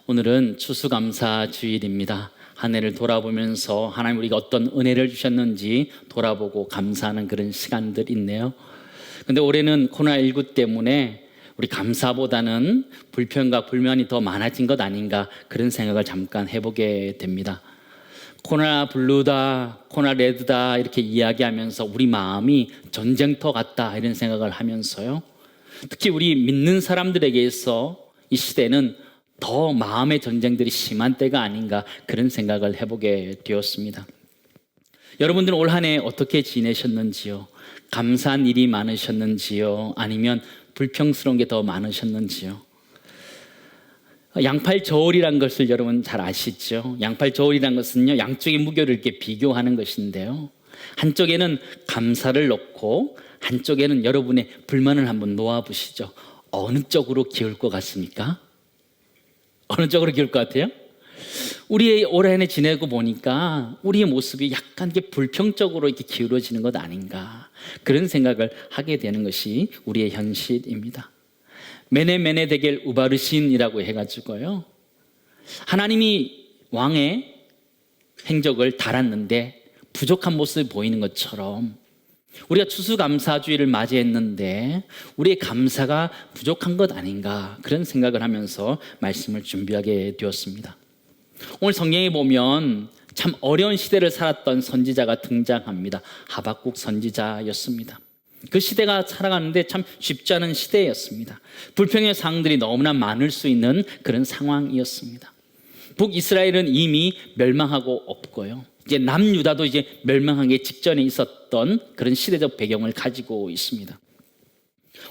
오늘은 추수감사 주일입니다. 한 해를 돌아보면서 하나님 우리가 어떤 은혜를 주셨는지 돌아보고 감사하는 그런 시간들 있네요. 근데 올해는 코로나19 때문에 우리 감사보다는 불평과 불만이 더 많아진 것 아닌가 그런 생각을 잠깐 해보게 됩니다. 코로나 블루다, 코로나 레드다 이렇게 이야기하면서 우리 마음이 전쟁터 같다 이런 생각을 하면서요. 특히 우리 믿는 사람들에게서 이 시대는 더 마음의 전쟁들이 심한 때가 아닌가 그런 생각을 해보게 되었습니다. 여러분들은 올 한 해 어떻게 지내셨는지요? 감사한 일이 많으셨는지요? 아니면 불평스러운 게 더 많으셨는지요? 양팔 저울이란 것을 여러분 잘 아시죠? 양팔 저울이란 것은요, 양쪽의 무게를 이렇게 비교하는 것인데요. 한쪽에는 감사를 놓고 한쪽에는 여러분의 불만을 한번 놓아보시죠. 어느 쪽으로 기울 것 같습니까? 어느 쪽으로 기울 것 같아요? 우리의 올 한 해 지내고 보니까 우리의 모습이 약간 이렇게 불평적으로 이렇게 기울어지는 것 아닌가 그런 생각을 하게 되는 것이 우리의 현실입니다. 메네 데겔 우바르신이라고 해가지고요, 하나님이 왕의 행적을 달았는데 부족한 모습이 보이는 것처럼 우리가 추수감사주의를 맞이했는데 우리의 감사가 부족한 것 아닌가 그런 생각을 하면서 말씀을 준비하게 되었습니다. 오늘 성경에 보면 참 어려운 시대를 살았던 선지자가 등장합니다. 하박국 선지자였습니다. 그 시대가 살아가는데 참 쉽지 않은 시대였습니다. 불평의 상황들이 너무나 많을 수 있는 그런 상황이었습니다. 북이스라엘은 이미 멸망하고 없고요, 이제 남유다도 이제 멸망하기 직전에 있었던 그런 시대적 배경을 가지고 있습니다.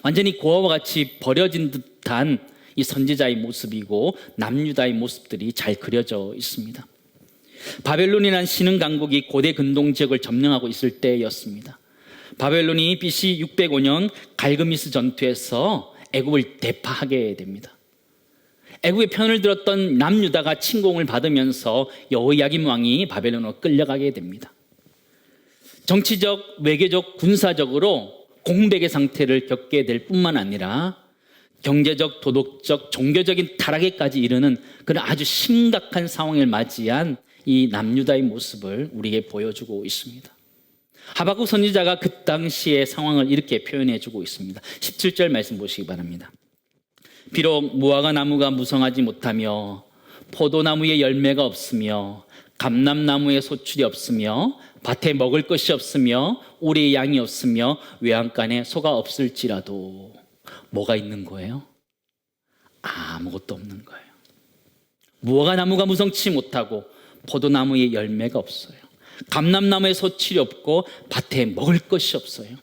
완전히 고아와 같이 버려진 듯한 이 선지자의 모습이고 남유다의 모습들이 잘 그려져 있습니다. 바벨론이라는 신흥 강국이 고대 근동 지역을 점령하고 있을 때였습니다. 바벨론이 BC 605년 갈그미스 전투에서 애굽을 대파하게 됩니다. 애굽의 편을 들었던 남유다가 침공을 받으면서 여호야김 왕이 바벨론으로 끌려가게 됩니다. 정치적, 외교적, 군사적으로 공백의 상태를 겪게 될 뿐만 아니라 경제적, 도덕적, 종교적인 타락에까지 이르는 그런 아주 심각한 상황을 맞이한 이 남유다의 모습을 우리에게 보여주고 있습니다. 하박국 선지자가 그 당시의 상황을 이렇게 표현해주고 있습니다. 17절 말씀 보시기 바랍니다. 비록 무화과 나무가 무성하지 못하며 포도나무에 열매가 없으며 감람나무에 소출이 없으며 밭에 먹을 것이 없으며 우리의 양이 없으며 외양간에 소가 없을지라도 뭐가 있는 거예요? 아무것도 없는 거예요. 무화과 나무가 무성치 못하고 포도나무에 열매가 없어요. 감람나무에 소출이 없고 밭에 먹을 것이 없어요.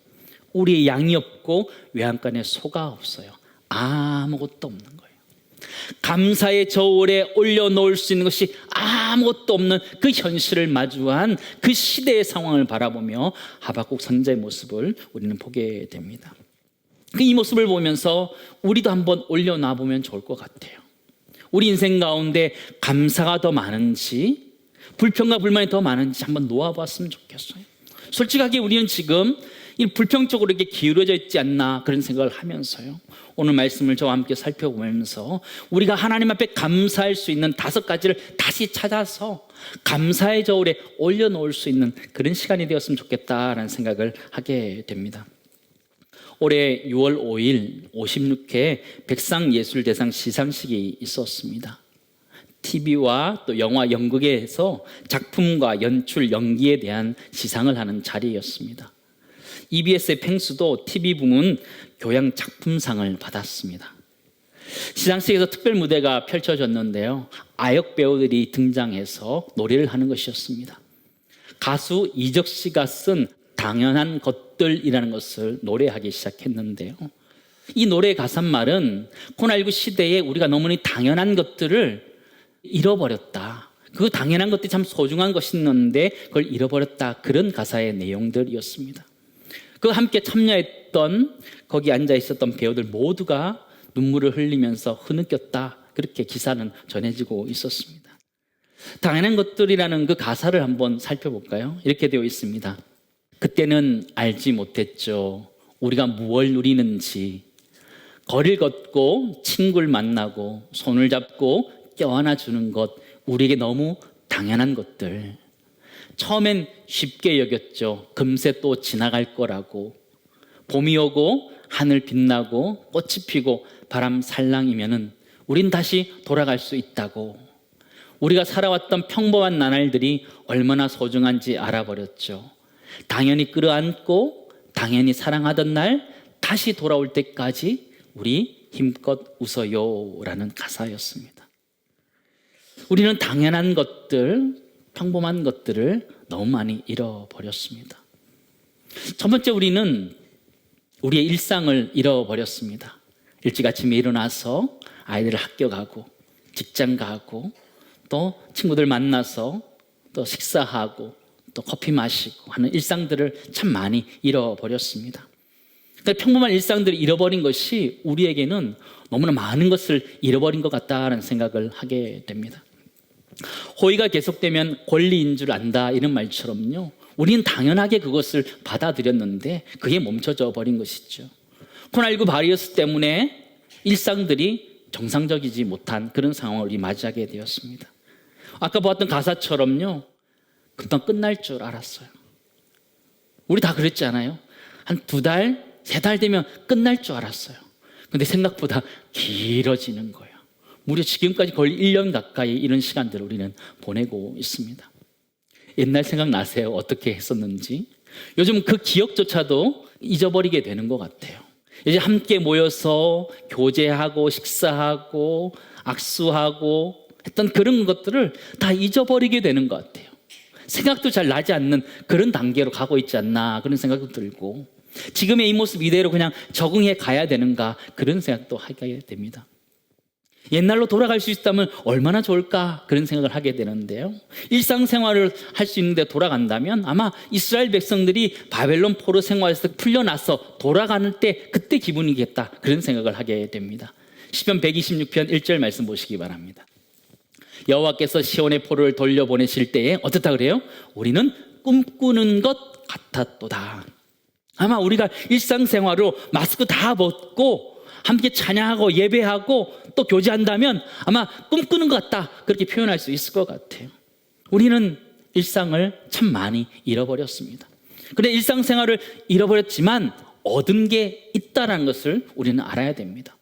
우리의 양이 없고 외양간에 소가 없어요. 아무것도 없는 거예요. 감사의 저울에 올려놓을 수 있는 것이 아무것도 없는 그 현실을 마주한 그 시대의 상황을 바라보며 하박국 선지자의 모습을 우리는 보게 됩니다. 이 모습을 보면서 우리도 한번 올려놔 보면 좋을 것 같아요. 우리 인생 가운데 감사가 더 많은지 불평과 불만이 더 많은지 한번 놓아봤으면 좋겠어요. 솔직하게 우리는 지금 이 불평적으로 이렇게 기울어져 있지 않나 그런 생각을 하면서요, 오늘 말씀을 저와 함께 살펴보면서 우리가 하나님 앞에 감사할 수 있는 5가지를 다시 찾아서 감사의 저울에 올려놓을 수 있는 그런 시간이 되었으면 좋겠다라는 생각을 하게 됩니다. 올해 6월 5일 56회 백상예술대상 시상식이 있었습니다. TV와 또 영화, 연극에서 작품과 연출, 연기에 대한 시상을 하는 자리였습니다. EBS의 펭수도 TV 부문 교양 작품상을 받았습니다. 시상식에서 특별 무대가 펼쳐졌는데요, 아역 배우들이 등장해서 노래를 하는 것이었습니다. 가수 이적 씨가 쓴 당연한 것들이라는 것을 노래하기 시작했는데요, 이 노래의 가사말은 코로나19 시대에 우리가 너무나 당연한 것들을 잃어버렸다, 그 당연한 것들이 참 소중한 것이었는데 그걸 잃어버렸다, 그런 가사의 내용들이었습니다. 그 함께 참여했던 거기 앉아 있었던 배우들 모두가 눈물을 흘리면서 흐느꼈다, 그렇게 기사는 전해지고 있었습니다. 당연한 것들이라는 그 가사를 한번 살펴볼까요? 이렇게 되어 있습니다. 그때는 알지 못했죠, 우리가 무엇을 누리는지. 거리를 걷고 친구를 만나고 손을 잡고 껴안아 주는 것, 우리에게 너무 당연한 것들. 처음엔 쉽게 여겼죠. 금세 또 지나갈 거라고. 봄이 오고 하늘 빛나고 꽃이 피고 바람 살랑이면은 우린 다시 돌아갈 수 있다고. 우리가 살아왔던 평범한 나날들이 얼마나 소중한지 알아버렸죠. 당연히 끌어안고 당연히 사랑하던 날 다시 돌아올 때까지 우리 힘껏 웃어요 라는 가사였습니다. 우리는 당연한 것들, 평범한 것들을 너무 많이 잃어버렸습니다. 첫 번째, 우리는 우리의 일상을 잃어버렸습니다. 일찍 아침에 일어나서 아이들 학교 가고 직장 가고 또 친구들 만나서 또 식사하고 또 커피 마시고 하는 일상들을 참 많이 잃어버렸습니다. 그러니까 평범한 일상들을 잃어버린 것이 우리에게는 너무나 많은 것을 잃어버린 것 같다는 생각을 하게 됩니다. 호의가 계속되면 권리인 줄 안다, 이런 말처럼요, 우리는 당연하게 그것을 받아들였는데 그게 멈춰져 버린 것이죠. 코로나19 바이러스 때문에 일상들이 정상적이지 못한 그런 상황을 우리 맞이하게 되었습니다. 아까 보았던 가사처럼요, 금방 끝날 줄 알았어요. 우리 다 그랬지 않아요? 한 2달, 3달 되면 끝날 줄 알았어요. 근데 생각보다 길어지는 거예요. 무려 지금까지 거의 1년 가까이 이런 시간들을 우리는 보내고 있습니다. 옛날 생각나세요? 어떻게 했었는지? 요즘 그 기억조차도 잊어버리게 되는 것 같아요. 이제 함께 모여서 교제하고 식사하고 악수하고 했던 그런 것들을 다 잊어버리게 되는 것 같아요. 생각도 잘 나지 않는 그런 단계로 가고 있지 않나, 그런 생각도 들고, 지금의 이 모습 이대로 그냥 적응해 가야 되는가, 그런 생각도 하게 됩니다. 옛날로 돌아갈 수 있다면 얼마나 좋을까, 그런 생각을 하게 되는데요, 일상생활을 할 수 있는데 돌아간다면 아마 이스라엘 백성들이 바벨론 포로 생활에서 풀려나서 돌아가는 때 그때 기분이겠다, 그런 생각을 하게 됩니다. 시편 126편 1절 말씀 보시기 바랍니다. 여호와께서 시온의 포로를 돌려보내실 때에 어떻다 그래요? 우리는 꿈꾸는 것 같았도다. 아마 우리가 일상생활로 마스크 다 벗고 함께 찬양하고 예배하고 또 교제한다면 아마 꿈꾸는 것 같다, 그렇게 표현할 수 있을 것 같아요. 우리는 일상을 참 많이 잃어버렸습니다. 그런데 일상생활을 잃어버렸지만 얻은 게 있다는 것을 우리는 알아야 됩니다.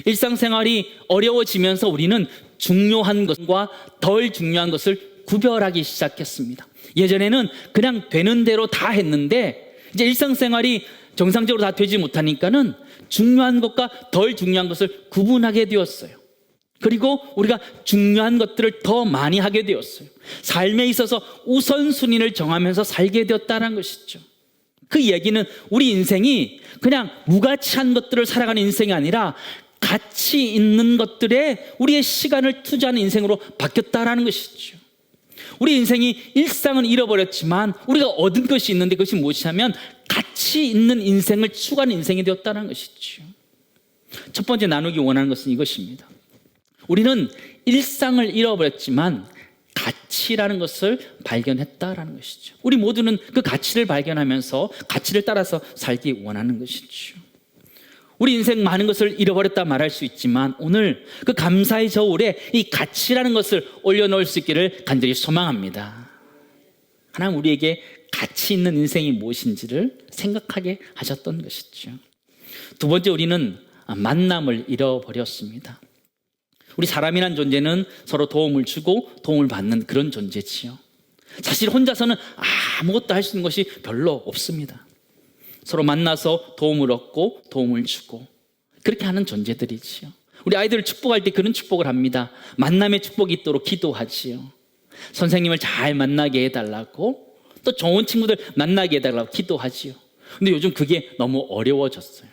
일상생활이 어려워지면서 우리는 중요한 것과 덜 중요한 것을 구별하기 시작했습니다. 예전에는 그냥 되는 대로 다 했는데 이제 일상생활이 정상적으로 다 되지 못하니까는 중요한 것과 덜 중요한 것을 구분하게 되었어요. 그리고 우리가 중요한 것들을 더 많이 하게 되었어요. 삶에 있어서 우선순위를 정하면서 살게 되었다는 것이죠. 그 얘기는 우리 인생이 그냥 무가치한 것들을 살아가는 인생이 아니라 가치 있는 것들에 우리의 시간을 투자하는 인생으로 바뀌었다는 것이죠. 우리 인생이 일상은 잃어버렸지만 우리가 얻은 것이 있는데 그것이 무엇이냐면 가치 있는 인생을 추구하는 인생이 되었다는 것이죠. 첫 번째 나누기 원하는 것은 이것입니다. 우리는 일상을 잃어버렸지만 가치라는 것을 발견했다라는 것이죠. 우리 모두는 그 가치를 발견하면서 가치를 따라서 살기 원하는 것이죠. 우리 인생 많은 것을 잃어버렸다 말할 수 있지만 오늘 그 감사의 저울에 이 가치라는 것을 올려놓을 수 있기를 간절히 소망합니다. 하나님 우리에게 가치 있는 인생이 무엇인지를 생각하게 하셨던 것이죠. 두 번째, 우리는 만남을 잃어버렸습니다. 우리 사람이란 존재는 서로 도움을 주고 도움을 받는 그런 존재지요. 사실 혼자서는 아무것도 할 수 있는 것이 별로 없습니다. 서로 만나서 도움을 얻고 도움을 주고 그렇게 하는 존재들이지요. 우리 아이들을 축복할 때 그런 축복을 합니다. 만남의 축복이 있도록 기도하지요. 선생님을 잘 만나게 해달라고, 또 좋은 친구들 만나게 해달라고 기도하지요. 근데 요즘 그게 너무 어려워졌어요.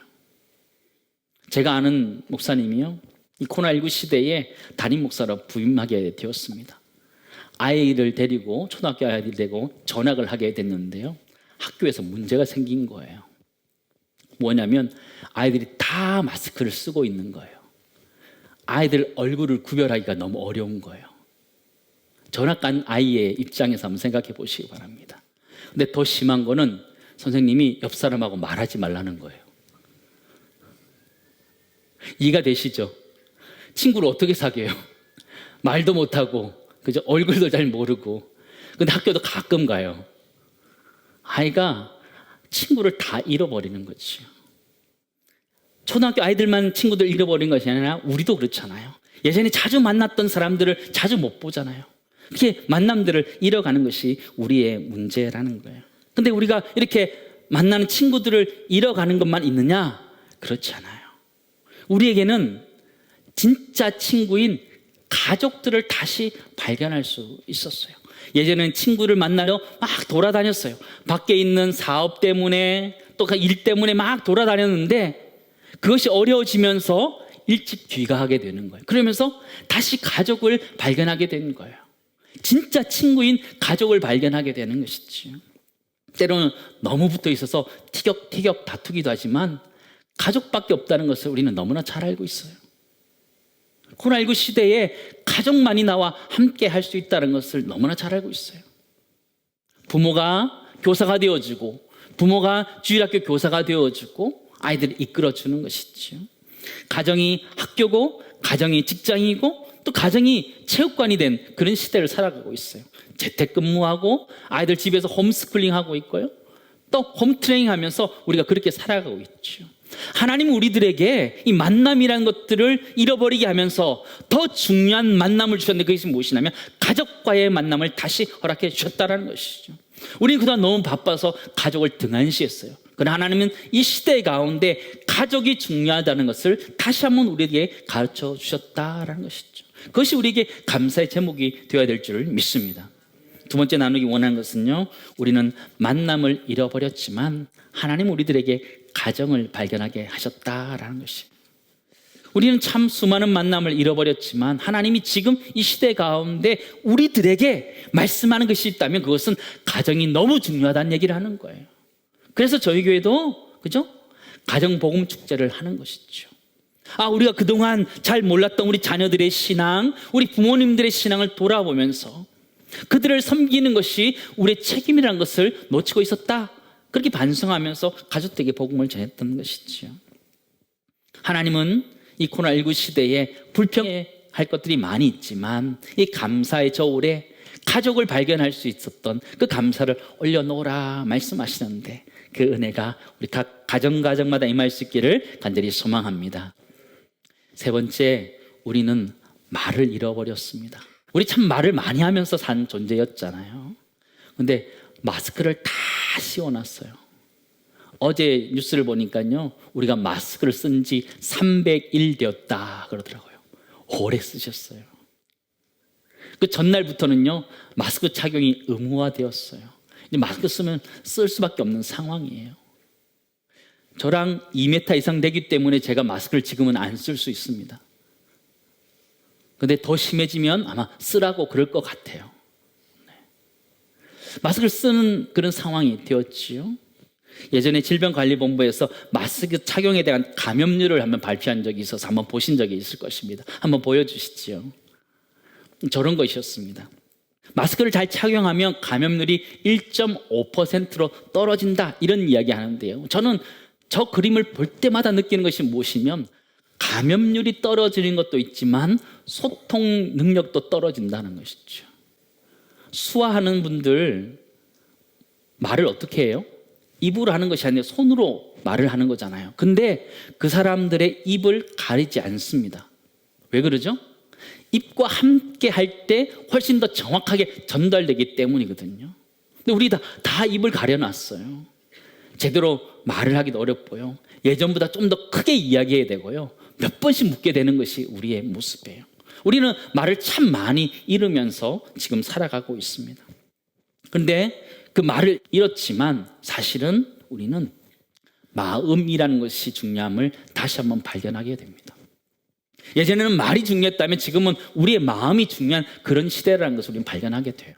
제가 아는 목사님이요, 이 코로나19 시대에 담임 목사로 부임하게 되었습니다. 아이를 데리고, 초등학교 아이를 데리고 전학을 하게 됐는데요, 학교에서 문제가 생긴 거예요. 뭐냐면 아이들이 다 마스크를 쓰고 있는 거예요. 아이들 얼굴을 구별하기가 너무 어려운 거예요. 전학 간 아이의 입장에서 한번 생각해 보시기 바랍니다. 근데 더 심한 거는 선생님이 옆 사람하고 말하지 말라는 거예요. 이해가 되시죠? 친구를 어떻게 사귀어요? 말도 못하고, 그죠? 얼굴도 잘 모르고. 근데 학교도 가끔 가요. 아이가 친구를 다 잃어버리는 거죠. 초등학교 아이들만 친구들 잃어버린 것이 아니라 우리도 그렇잖아요. 예전에 자주 만났던 사람들을 자주 못 보잖아요. 그렇게 만남들을 잃어가는 것이 우리의 문제라는 거예요. 근데 우리가 이렇게 만나는 친구들을 잃어가는 것만 있느냐? 그렇지 않아요. 우리에게는 진짜 친구인 가족들을 다시 발견할 수 있었어요. 예전에는 친구를 만나러 막 돌아다녔어요. 밖에 있는 사업 때문에 또 일 때문에 막 돌아다녔는데 그것이 어려워지면서 일찍 귀가하게 되는 거예요. 그러면서 다시 가족을 발견하게 되는 거예요. 진짜 친구인 가족을 발견하게 되는 것이지. 때로는 너무 붙어 있어서 티격태격 다투기도 하지만 가족밖에 없다는 것을 우리는 너무나 잘 알고 있어요. 코로나19 시대에 가족만이 나와 함께 할 수 있다는 것을 너무나 잘 알고 있어요. 부모가 교사가 되어주고 부모가 주일학교 교사가 되어주고 아이들을 이끌어주는 것이죠. 가정이 학교고 가정이 직장이고 또 가정이 체육관이 된 그런 시대를 살아가고 있어요. 재택근무하고 아이들 집에서 홈스쿨링하고 있고요. 또 홈트레이닝 하면서 우리가 그렇게 살아가고 있죠. 하나님은 우리들에게 이 만남이라는 것들을 잃어버리게 하면서 더 중요한 만남을 주셨는데 그것이 무엇이냐면 가족과의 만남을 다시 허락해 주셨다는 것이죠. 우리는 그동안 너무 바빠서 가족을 등한시했어요. 그러나 하나님은 이 시대 가운데 가족이 중요하다는 것을 다시 한번 우리에게 가르쳐 주셨다는 것이죠. 그것이 우리에게 감사의 제목이 되어야 될 줄 믿습니다. 두 번째 나누기 원하는 것은요, 우리는 만남을 잃어버렸지만 하나님 우리들에게 가정을 발견하게 하셨다라는 것이에요. 우리는 참 수많은 만남을 잃어버렸지만 하나님이 지금 이 시대 가운데 우리들에게 말씀하는 것이 있다면 그것은 가정이 너무 중요하다는 얘기를 하는 거예요. 그래서 저희 교회도 그죠? 가정복음 축제를 하는 것이죠. 우리가 그동안 잘 몰랐던 우리 자녀들의 신앙, 우리 부모님들의 신앙을 돌아보면서 그들을 섬기는 것이 우리의 책임이라는 것을 놓치고 있었다. 그렇게 반성하면서 가족들에게 복음을 전했던 것이죠. 하나님은 이 코로나19 시대에 불평할 것들이 많이 있지만 이 감사의 저울에 가족을 발견할 수 있었던 그 감사를 올려놓으라 말씀하시는데 그 은혜가 우리 각 가정마다 임할 수 있기를 간절히 소망합니다. 세 번째, 우리는 말을 잃어버렸습니다. 우리 참 말을 많이 하면서 산 존재였잖아요. 근데 마스크를 다 씌워놨어요. 어제 뉴스를 보니까요, 우리가 마스크를 쓴 지 300일 되었다 그러더라고요. 오래 쓰셨어요. 그 전날부터는요, 마스크 착용이 의무화되었어요. 이제 마스크 쓰면 쓸 수밖에 없는 상황이에요. 저랑 2m 이상 되기 때문에 제가 마스크를 지금은 안 쓸 수 있습니다. 근데 더 심해지면 아마 쓰라고 그럴 것 같아요. 마스크를 쓰는 그런 상황이 되었지요. 예전에 질병관리본부에서 마스크 착용에 대한 감염률을 한번 발표한 적이 있어서 한번 보신 적이 있을 것입니다. 한번 보여주시죠. 저런 것이었습니다. 마스크를 잘 착용하면 감염률이 1.5%로 떨어진다 이런 이야기 하는데요. 저는 저 그림을 볼 때마다 느끼는 것이 무엇이면 감염률이 떨어지는 것도 있지만 소통 능력도 떨어진다는 것이죠. 수화하는 분들 말을 어떻게 해요? 입으로 하는 것이 아니라 손으로 말을 하는 거잖아요. 근데 그 사람들의 입을 가리지 않습니다. 왜 그러죠? 입과 함께 할 때 훨씬 더 정확하게 전달되기 때문이거든요. 근데 우리 다 입을 가려놨어요. 제대로 말을 하기도 어렵고요. 예전보다 좀 더 크게 이야기해야 되고요. 몇 번씩 묻게 되는 것이 우리의 모습이에요. 우리는 말을 참 많이 잃으면서 지금 살아가고 있습니다. 그런데 그 말을 잃었지만 사실은 우리는 마음이라는 것이 중요함을 다시 한번 발견하게 됩니다. 예전에는 말이 중요했다면 지금은 우리의 마음이 중요한 그런 시대라는 것을 우리는 발견하게 돼요.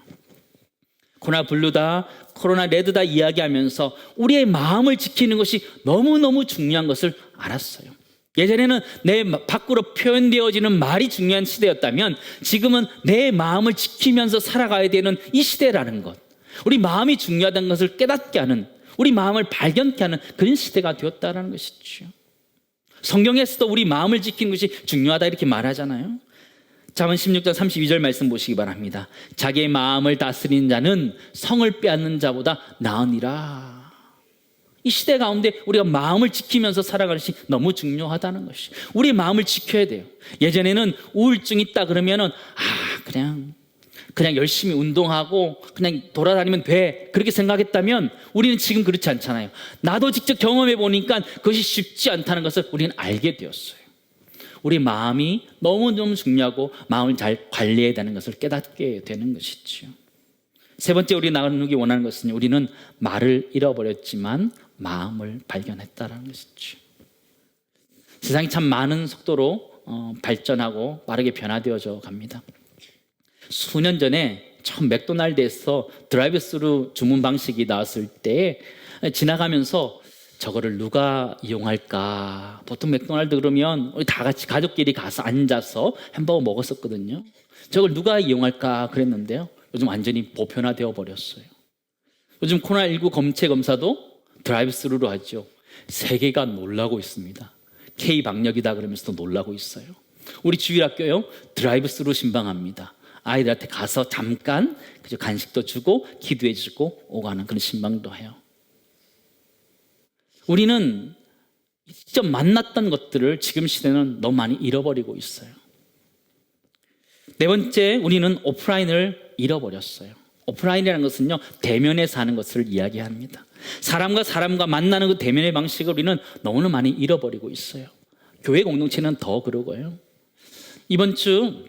코로나 블루다, 코로나 레드다 이야기하면서 우리의 마음을 지키는 것이 너무너무 중요한 것을 알았어요. 예전에는 내 밖으로 표현되어지는 말이 중요한 시대였다면 지금은 내 마음을 지키면서 살아가야 되는 이 시대라는 것, 우리 마음이 중요하다는 것을 깨닫게 하는, 우리 마음을 발견케 하는 그런 시대가 되었다는 것이죠. 성경에서도 우리 마음을 지키는 것이 중요하다 이렇게 말하잖아요. 잠언 16장 32절 말씀 보시기 바랍니다. 자기의 마음을 다스리는 자는 성을 빼앗는 자보다 나으니라. 이 시대 가운데 우리가 마음을 지키면서 살아가는 것이 너무 중요하다는 것이, 우리 마음을 지켜야 돼요. 예전에는 우울증 있다 그러면은 그냥 열심히 운동하고 그냥 돌아다니면 돼, 그렇게 생각했다면 우리는 지금 그렇지 않잖아요. 나도 직접 경험해 보니까 그것이 쉽지 않다는 것을 우리는 알게 되었어요. 우리 마음이 너무너무 중요하고 마음을 잘 관리해야 되는 것을 깨닫게 되는 것이죠. 세 번째 우리 나누기 원하는 것은, 우리는 말을 잃어버렸지만 마음을 발견했다는 것이죠. 세상이 참 많은 속도로 발전하고 빠르게 변화되어져 갑니다. 수년 전에 처음 맥도날드에서 드라이브 스루 주문 방식이 나왔을 때 지나가면서 저거를 누가 이용할까, 보통 맥도날드 그러면 우리 다 같이 가족끼리 가서 앉아서 햄버거 먹었었거든요. 저걸 누가 이용할까 그랬는데요, 요즘 완전히 보편화되어 버렸어요. 요즘 코로나19 검체 검사도 드라이브 스루로 하죠. 세계가 놀라고 있습니다. K방역이다 그러면서도 놀라고 있어요. 우리 주일학교요, 드라이브 스루 신방합니다. 아이들한테 가서 잠깐 그저 간식도 주고 기도해 주고 오가는 그런 신방도 해요. 우리는 직접 만났던 것들을 지금 시대는 너무 많이 잃어버리고 있어요. 네 번째, 우리는 오프라인을 잃어버렸어요. 오프라인이라는 것은요, 대면에 사는 것을 이야기합니다. 사람과 만나는 그 대면의 방식을 우리는 너무나 많이 잃어버리고 있어요. 교회 공동체는 더 그러고요. 이번 주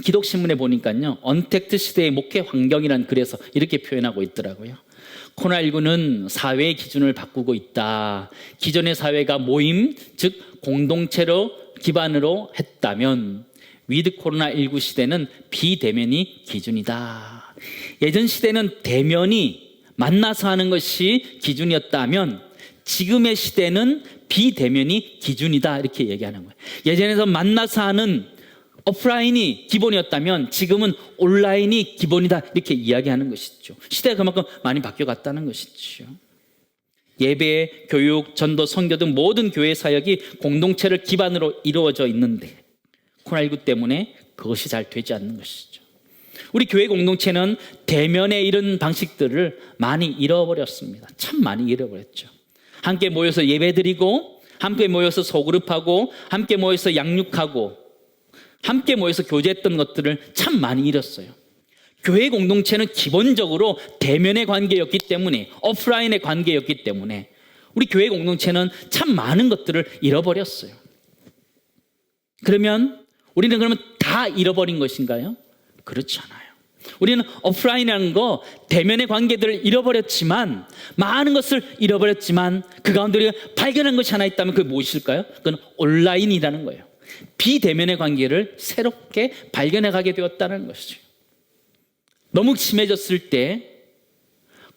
기독신문에 보니까요, 언택트 시대의 목회 환경이라는 글에서 이렇게 표현하고 있더라고요. 코로나19는 사회의 기준을 바꾸고 있다. 기존의 사회가 모임, 즉 공동체로 기반으로 했다면 위드 코로나19 시대는 비대면이 기준이다. 예전 시대는 대면이 만나서 하는 것이 기준이었다면 지금의 시대는 비대면이 기준이다, 이렇게 얘기하는 거예요. 예전에서 만나서 하는 오프라인이 기본이었다면 지금은 온라인이 기본이다, 이렇게 이야기하는 것이죠. 시대가 그만큼 많이 바뀌어갔다는 것이죠. 예배, 교육, 전도, 선교 등 모든 교회 사역이 공동체를 기반으로 이루어져 있는데 코로나19 때문에 그것이 잘 되지 않는 것이죠. 우리 교회 공동체는 대면의 이런 방식들을 많이 잃어버렸습니다. 참 많이 잃어버렸죠. 함께 모여서 예배드리고, 함께 모여서 소그룹하고, 함께 모여서 양육하고, 함께 모여서 교제했던 것들을 참 많이 잃었어요. 교회 공동체는 기본적으로 대면의 관계였기 때문에, 오프라인의 관계였기 때문에 우리 교회 공동체는 참 많은 것들을 잃어버렸어요. 그러면 다 잃어버린 것인가요? 그렇지 않아요. 우리는 오프라인이라는 거, 대면의 관계들을 잃어버렸지만, 많은 것을 잃어버렸지만 그 가운데 우리가 발견한 것이 하나 있다면 그게 무엇일까요? 그건 온라인이라는 거예요. 비대면의 관계를 새롭게 발견해 가게 되었다는 것이죠. 너무 심해졌을 때,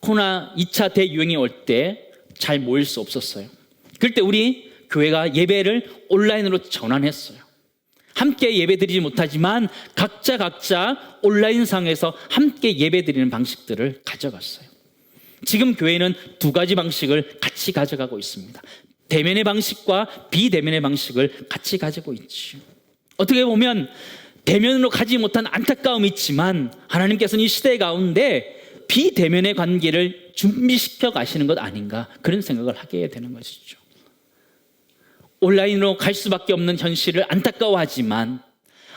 코로나 2차 대유행이 올 때 잘 모일 수 없었어요. 그럴 때 우리 교회가 예배를 온라인으로 전환했어요. 함께 예배드리지 못하지만 각자 온라인상에서 함께 예배드리는 방식들을 가져갔어요. 지금 교회는 두 가지 방식을 같이 가져가고 있습니다. 대면의 방식과 비대면의 방식을 같이 가지고 있죠. 어떻게 보면 대면으로 가지 못한 안타까움이 있지만 하나님께서는 이 시대 가운데 비대면의 관계를 준비시켜 가시는 것 아닌가, 그런 생각을 하게 되는 것이죠. 온라인으로 갈 수밖에 없는 현실을 안타까워하지만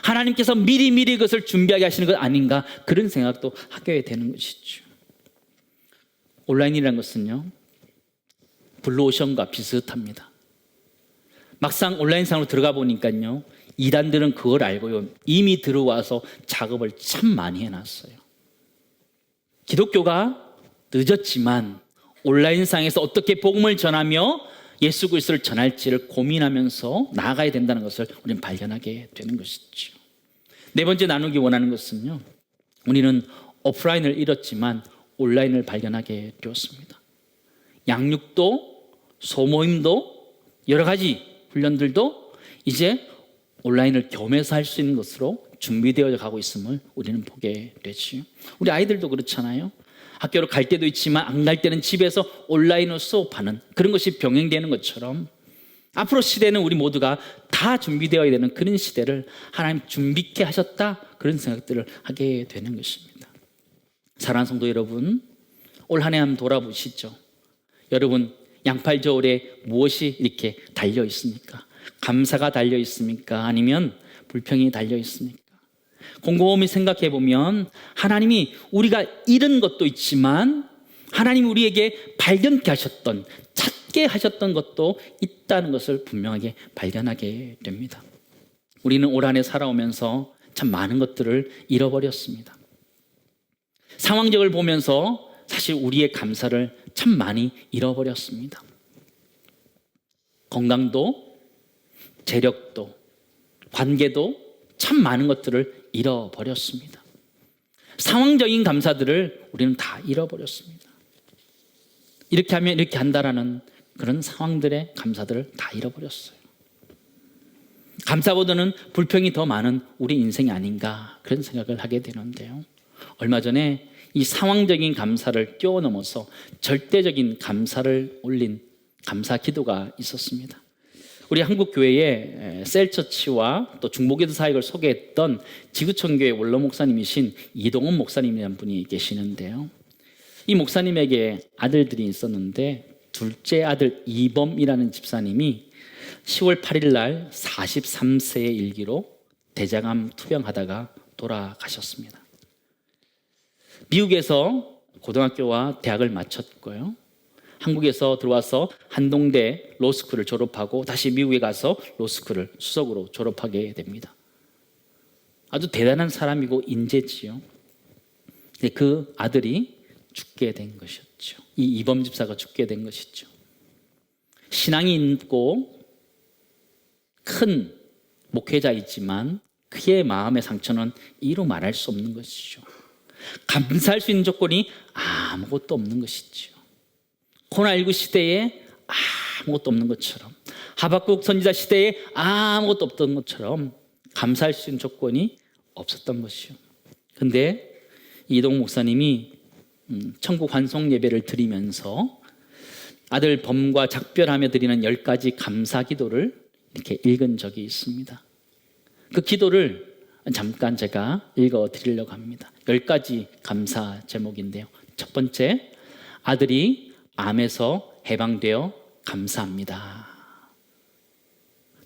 하나님께서 미리 그것을 준비하게 하시는 것 아닌가, 그런 생각도 하게 되는 것이죠. 온라인이라는 것은요, 블루오션과 비슷합니다. 막상 온라인상으로 들어가 보니까요, 이단들은 그걸 알고요, 이미 들어와서 작업을 참 많이 해놨어요. 기독교가 늦었지만 온라인상에서 어떻게 복음을 전하며 예수 그리스도를 전할지를 고민하면서 나아가야 된다는 것을 우리는 발견하게 되는 것이죠. 네 번째 나누기 원하는 것은요, 우리는 오프라인을 잃었지만 온라인을 발견하게 되었습니다. 양육도, 소모임도, 여러 가지 훈련들도 이제 온라인을 겸해서 할 수 있는 것으로 준비되어 가고 있음을 우리는 보게 되죠. 우리 아이들도 그렇잖아요. 학교로 갈 때도 있지만 안 갈 때는 집에서 온라인으로 수업하는 그런 것이 병행되는 것처럼 앞으로 시대는 우리 모두가 다 준비되어야 되는 그런 시대를 하나님 준비케 하셨다, 그런 생각들을 하게 되는 것입니다. 사랑하는 성도 여러분, 올 한 해 한번 돌아보시죠. 여러분, 양팔 저울에 무엇이 이렇게 달려 있습니까? 감사가 달려 있습니까? 아니면 불평이 달려 있습니까? 곰곰이 생각해 보면 하나님이 우리가 잃은 것도 있지만 하나님이 우리에게 발견케 하셨던, 찾게 하셨던 것도 있다는 것을 분명하게 발견하게 됩니다. 우리는 올 한 해 살아오면서 참 많은 것들을 잃어버렸습니다. 상황적을 보면서 사실 우리의 감사를 참 많이 잃어버렸습니다. 건강도, 재력도, 관계도 참 많은 것들을 잃어버렸습니다. 상황적인 감사들을 우리는 다 잃어버렸습니다. 이렇게 하면 이렇게 한다라는 그런 상황들의 감사들을 다 잃어버렸어요. 감사보다는 불평이 더 많은 우리 인생이 아닌가, 그런 생각을 하게 되는데요. 얼마 전에 이 상황적인 감사를 뛰어넘어서 절대적인 감사를 올린 감사 기도가 있었습니다. 우리 한국교회에 셀처치와 또 중보기도 사역을 소개했던 지구촌교회 원로 목사님이신 이동훈 목사님이라는 분이 계시는데요. 이 목사님에게 아들들이 있었는데 둘째 아들 이범이라는 집사님이 10월 8일 날 43세의 일기로 대장암 투병하다가 돌아가셨습니다. 미국에서 고등학교와 대학을 마쳤고요. 한국에서 들어와서 한동대 로스쿨을 졸업하고 다시 미국에 가서 로스쿨을 수석으로 졸업하게 됩니다. 아주 대단한 사람이고 인재지요. 그 아들이 죽게 된 것이었죠. 이 이범 집사가 죽게 된 것이죠. 신앙이 있고 큰 목회자이지만 그의 마음의 상처는 이루 말할 수 없는 것이죠. 감사할 수 있는 조건이 아무것도 없는 것이죠. 코로나19 시대에 아무것도 없는 것처럼, 하박국 선지자 시대에 아무것도 없던 것처럼 감사할 수 있는 조건이 없었던 것이요. 근데 이동 목사님이 천국 환송 예배를 드리면서 아들 범과 작별하며 드리는 10가지 감사 기도를 이렇게 읽은 적이 있습니다. 그 기도를 잠깐 제가 읽어 드리려고 합니다. 10가지 감사 제목인데요. 첫 번째, 아들이 암에서 해방되어 감사합니다.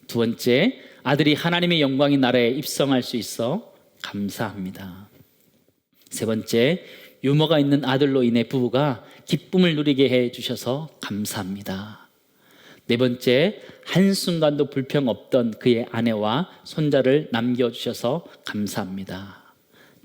두 번째, 아들이 하나님의 영광의 나라에 입성할 수 있어 감사합니다. 세 번째, 유머가 있는 아들로 인해 부부가 기쁨을 누리게 해 주셔서 감사합니다. 네 번째, 한순간도 불평 없던 그의 아내와 손자를 남겨주셔서 감사합니다.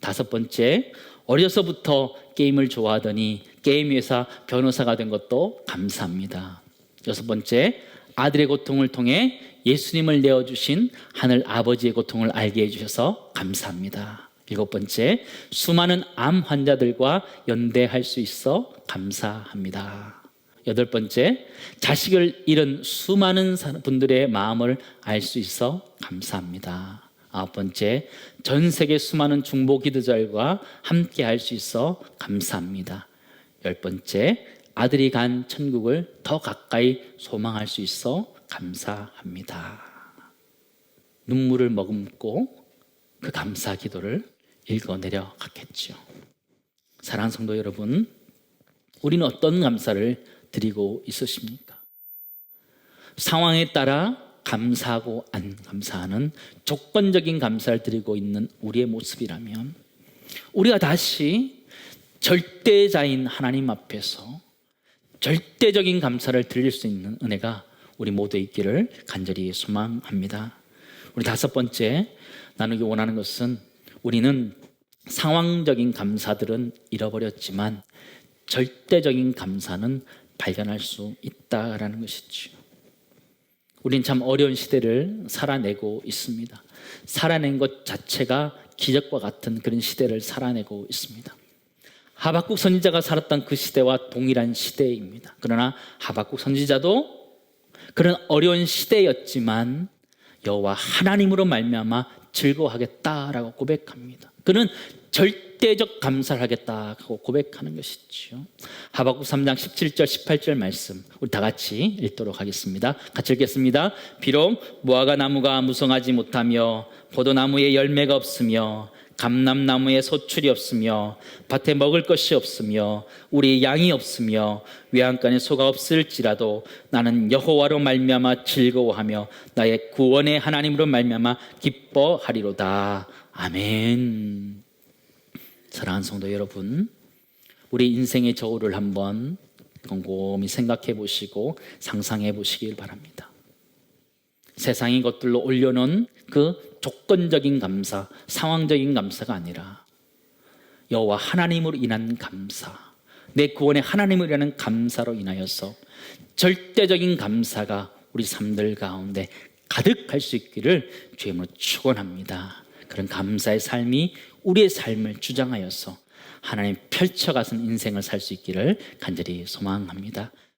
다섯 번째, 어려서부터 게임을 좋아하더니 게임 회사 변호사가 된 것도 감사합니다. 여섯 번째, 아들의 고통을 통해 예수님을 내어주신 하늘 아버지의 고통을 알게 해주셔서 감사합니다. 일곱 번째, 수많은 암 환자들과 연대할 수 있어 감사합니다. 여덟 번째, 자식을 잃은 수많은 분들의 마음을 알 수 있어 감사합니다. 아홉 번째, 전 세계 수많은 중보 기도자들과 함께 할 수 있어 감사합니다. 열 번째, 아들이 간 천국을 더 가까이 소망할 수 있어 감사합니다. 눈물을 머금고 그 감사 기도를 읽어내려 갔겠죠. 사랑하는 성도 여러분, 우리는 어떤 감사를 드리고 있으십니까? 상황에 따라 감사하고 안 감사하는 조건적인 감사를 드리고 있는 우리의 모습이라면 우리가 다시 절대자인 하나님 앞에서 절대적인 감사를 드릴 수 있는 은혜가 우리 모두에 있기를 간절히 소망합니다. 우리 다섯 번째 나누기 원하는 것은, 우리는 상황적인 감사들은 잃어버렸지만 절대적인 감사는 발견할 수 있다라는 것이죠. 우린 참 어려운 시대를 살아내고 있습니다. 살아낸 것 자체가 기적과 같은 그런 시대를 살아내고 있습니다. 하박국 선지자가 살았던 그 시대와 동일한 시대입니다. 그러나 하박국 선지자도 그런 어려운 시대였지만 여호와 하나님으로 말미암아 즐거워하겠다라고 고백합니다. 그는 절대적 감사를 하겠다 하고 고백하는 것이죠. 하박국 3장 17절 18절 말씀 우리 다 같이 읽도록 하겠습니다. 같이 읽겠습니다. 비록 무화과 나무가 무성하지 못하며 포도나무에 열매가 없으며 감람나무에 소출이 없으며 밭에 먹을 것이 없으며 우리 양이 없으며 외양간에 소가 없을지라도 나는 여호와로 말미암아 즐거워하며 나의 구원의 하나님으로 말미암아 기뻐하리로다. 아멘. 사랑하는 성도 여러분, 우리 인생의 저울을 한번 곰곰이 생각해 보시고 상상해 보시길 바랍니다. 세상의 것들로 올려놓은 그 조건적인 감사, 상황적인 감사가 아니라 여호와 하나님으로 인한 감사, 내 구원의 하나님으로 인한 감사로 인하여서 절대적인 감사가 우리 삶들 가운데 가득할 수 있기를 주님으로 축원합니다. 그런 감사의 삶이 우리의 삶을 주장하여서 하나님 펼쳐가신 인생을 살 수 있기를 간절히 소망합니다.